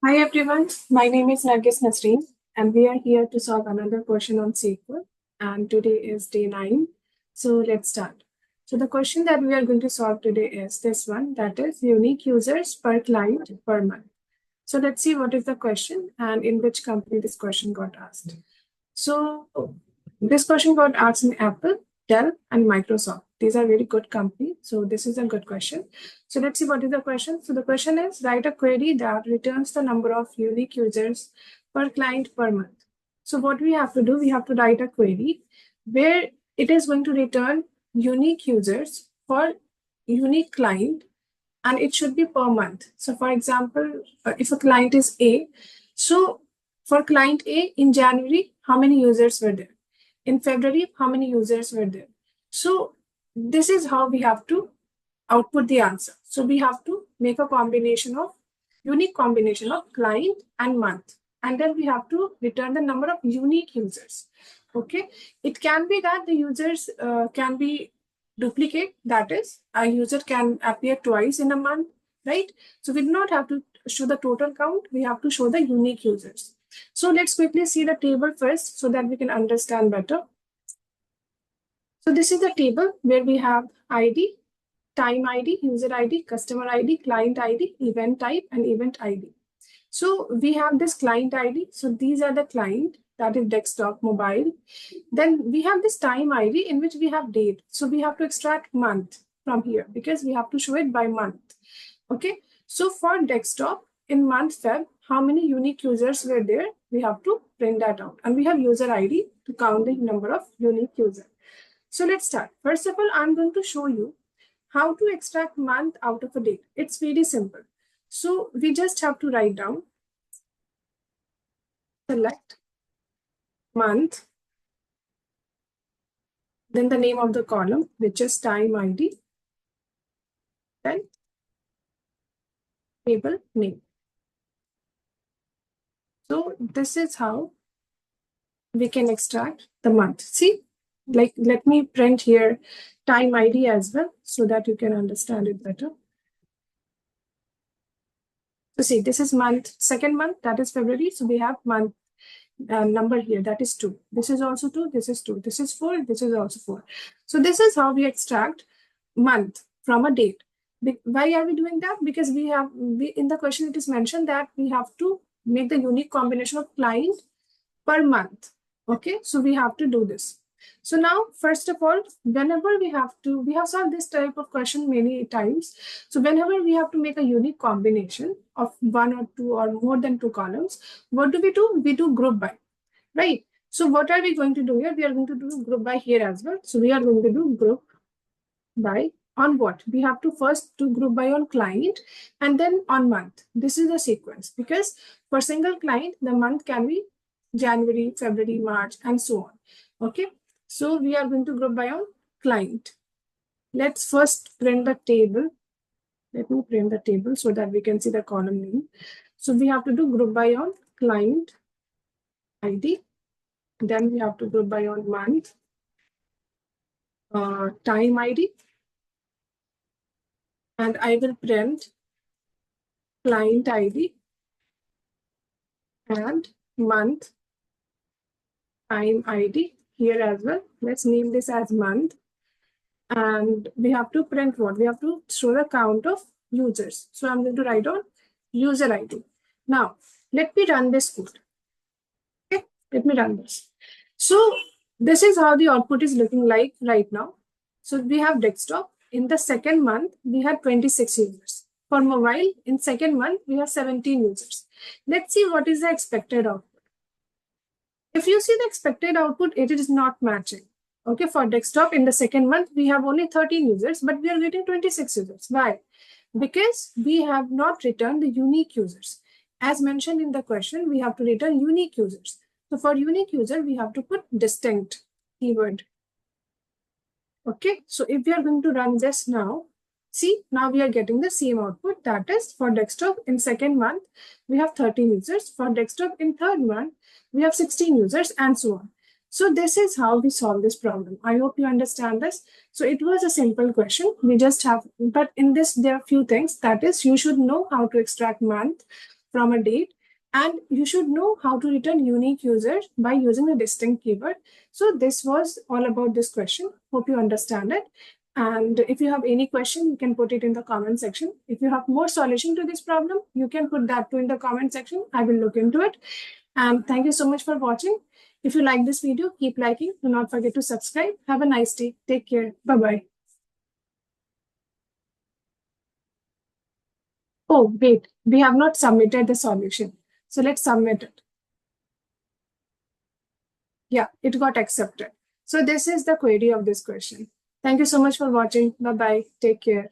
Hi everyone, my name is Nargis Nasreen and we are here to solve another question on SQL and today is day 9. So let's start. So the question that we are going to solve today is this one, that is unique users per client per month. So let's see what is the question and in which company this question got asked. So this question got asked in Apple, Dell, and Microsoft. These are very good companies. So this is a good question. So let's see what is the question. So the question is write a query that returns the number of unique users per client per month. So what we have to do, we have to write a query where it is going to return unique users for unique client and it should be per month. So for example, if a client is A, so for client A in January, how many users were there? In February, how many users were there? So this is how we have to output the answer. So we have to make a unique combination of client and month. And then we have to return the number of unique users. Okay. It can be that the users can be duplicate. That is, a user can appear twice in a month, right? So we do not have to show the total count. We have to show the unique users. So let's quickly see the table first so that we can understand better. So this is the table where we have ID, time ID, user ID, customer ID, client ID, event type, and event ID. So we have this client ID. So these are the client, that is desktop, mobile. Then we have this time ID in which we have date. So we have to extract month from here because we have to show it by month. Okay. So for desktop in month Feb, how many unique users were there? We have to print that out. And we have user ID to count the number of unique users. So let's start. First of all, I'm going to show you how to extract month out of a date. It's very simple. So we just have to write down, select month, then the name of the column, which is time ID, then table name. So this is how we can extract the month. See, like let me print here time ID as well so that you can understand it better. So see, this is month, second month, that is February. So we have month number here, that is 2. This is also 2, this is 2, this is 4, this is also 4. So this is how we extract month from a date. Why are we doing that? Because in the question it is mentioned that we have to make the unique combination of client per month. Okay, so we have to do this. So now, first of all, whenever we have solved this type of question many times. So whenever we have to make a unique combination of 1 or 2 or more than 2 columns, what do? We do group by, right? So what are we going to do here? We are going to do group by here as well. So we are going to do group by on what? We have to first do group by on client and then on month. This is the sequence because for single client, the month can be January, February, March, and so on. Okay. So we are going to group by on client. Let's first print the table. Let me print the table so that we can see the column name. So we have to do group by on client ID. Then we have to group by on month, time ID. And I will print client ID and month, time ID here as well. Let's name this as month. And we have to print what? We have to show the count of users. So I'm going to write on user ID. Now, let me run this code. Okay, let me run this. So this is how the output is looking like right now. So we have desktop. In the second month, we had 26 users. For mobile, in second month, we have 17 users. Let's see what is the expected output. If you see the expected output, it is not matching. Okay, for desktop, in the second month, we have only 13 users, but we are getting 26 users. Why? Because we have not returned the unique users. As mentioned in the question, we have to return unique users. So for unique user, we have to put distinct keyword. Okay, so if we are going to run this now, see, now we are getting the same output. That is, for desktop in second month, we have 13 users. For desktop in third month, we have 16 users and so on. So this is how we solve this problem. I hope you understand this. So it was a simple question. We just have, but in this, there are a few things. That is, you should know how to extract month from a date, and you should know how to return unique users by using a distinct keyword. So this was all about this question. Hope you understand it. And if you have any question, you can put it in the comment section. If you have more solution to this problem, you can put that too in the comment section. I will look into it. And thank you so much for watching. If you like this video, keep liking. Do not forget to subscribe. Have a nice day. Take care. Bye-bye. Oh, wait, we have not submitted the solution. So let's submit it. Yeah, it got accepted. So this is the query of this question. Thank you so much for watching. Bye-bye. Take care.